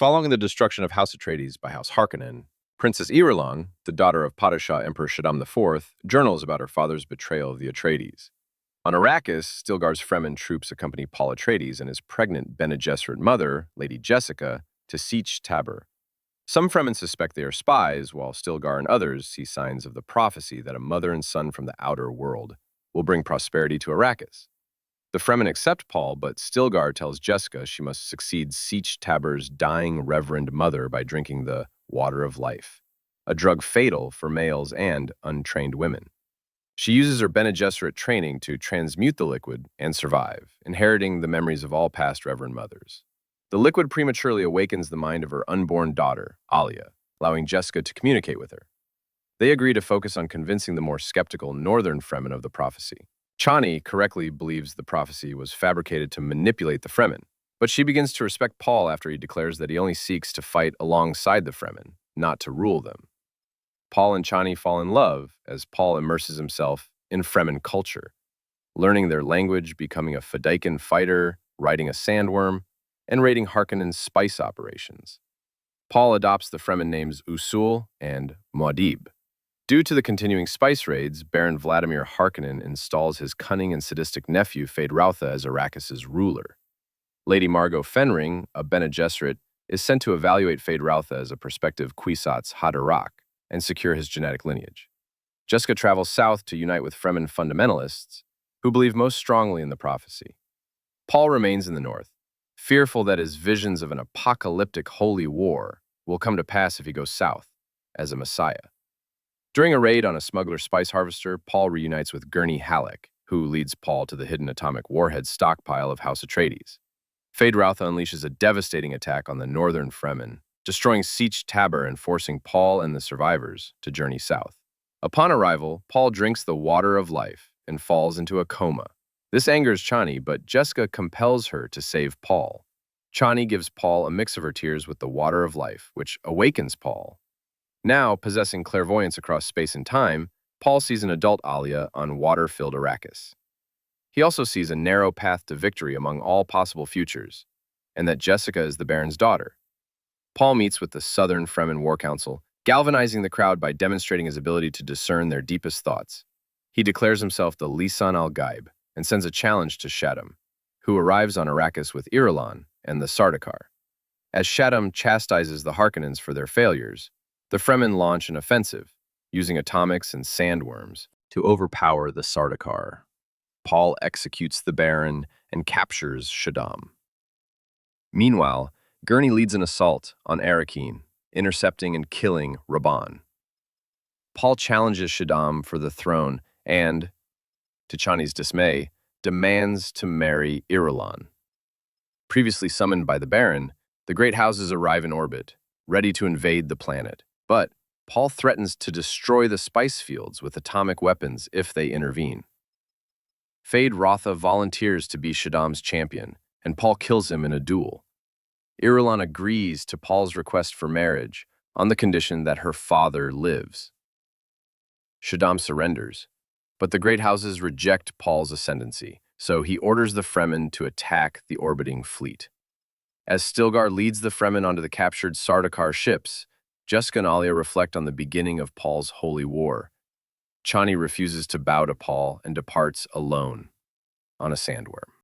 Following the destruction of House Atreides by House Harkonnen, Princess Irulan, the daughter of Padishah Emperor Shaddam IV, journals about her father's betrayal of the Atreides. On Arrakis, Stilgar's Fremen troops accompany Paul Atreides and his pregnant Bene Gesserit mother, Lady Jessica, to Sietch Tabr. Some Fremen suspect they are spies, while Stilgar and others see signs of the prophecy that a mother and son from the outer world will bring prosperity to Arrakis. The Fremen accept Paul, but Stilgar tells Jessica she must succeed Sietch Tabr's dying reverend mother by drinking the water of life, a drug fatal for males and untrained women. She uses her Bene Gesserit training to transmute the liquid and survive, inheriting the memories of all past reverend mothers. The liquid prematurely awakens the mind of her unborn daughter, Alia, allowing Jessica to communicate with her. They agree to focus on convincing the more skeptical northern Fremen of the prophecy. Chani correctly believes the prophecy was fabricated to manipulate the Fremen, but she begins to respect Paul after he declares that he only seeks to fight alongside the Fremen, not to rule them. Paul and Chani fall in love as Paul immerses himself in Fremen culture, learning their language, becoming a Fedaykin fighter, riding a sandworm, and raiding Harkonnen's spice operations. Paul adopts the Fremen names Usul and Muad'Dib. Due to the continuing spice raids, Baron Vladimir Harkonnen installs his cunning and sadistic nephew Feyd-Rautha as Arrakis' ruler. Lady Margot Fenring, a Bene Gesserit, is sent to evaluate Feyd-Rautha as a prospective Kwisatz Haderach and secure his genetic lineage. Jessica travels south to unite with Fremen fundamentalists, who believe most strongly in the prophecy. Paul remains in the north, fearful that his visions of an apocalyptic holy war will come to pass if he goes south, as a messiah. During a raid on a smuggler spice harvester, Paul reunites with Gurney Halleck, who leads Paul to the hidden atomic warhead stockpile of House Atreides. Feyd-Rautha unleashes a devastating attack on the northern Fremen, destroying Sietch Tabr and forcing Paul and the survivors to journey south. Upon arrival, Paul drinks the water of life and falls into a coma. This angers Chani, but Jessica compels her to save Paul. Chani gives Paul a mix of her tears with the water of life, which awakens Paul. Now, possessing clairvoyance across space and time, Paul sees an adult Alia on water-filled Arrakis. He also sees a narrow path to victory among all possible futures, and that Jessica is the Baron's daughter. Paul meets with the Southern Fremen War Council, galvanizing the crowd by demonstrating his ability to discern their deepest thoughts. He declares himself the Lisan al-Gaib and sends a challenge to Shaddam, who arrives on Arrakis with Irulan and the Sardaukar. As Shaddam chastises the Harkonnens for their failures, the Fremen launch an offensive, using atomics and sandworms to overpower the Sardaukar. Paul executes the Baron and captures Shaddam. Meanwhile, Gurney leads an assault on Arrakeen, intercepting and killing Rabban. Paul challenges Shaddam for the throne and, to Chani's dismay, demands to marry Irulan. Previously summoned by the Baron, the great houses arrive in orbit, ready to invade the planet. But Paul threatens to destroy the spice fields with atomic weapons if they intervene. Feyd-Rautha volunteers to be Shaddam's champion, and Paul kills him in a duel. Irulan agrees to Paul's request for marriage on the condition that her father lives. Shaddam surrenders, but the great houses reject Paul's ascendancy, so he orders the Fremen to attack the orbiting fleet. As Stilgar leads the Fremen onto the captured Sardaukar ships, Jessica and Alia reflect on the beginning of Paul's holy war. Chani refuses to bow to Paul and departs alone on a sandworm.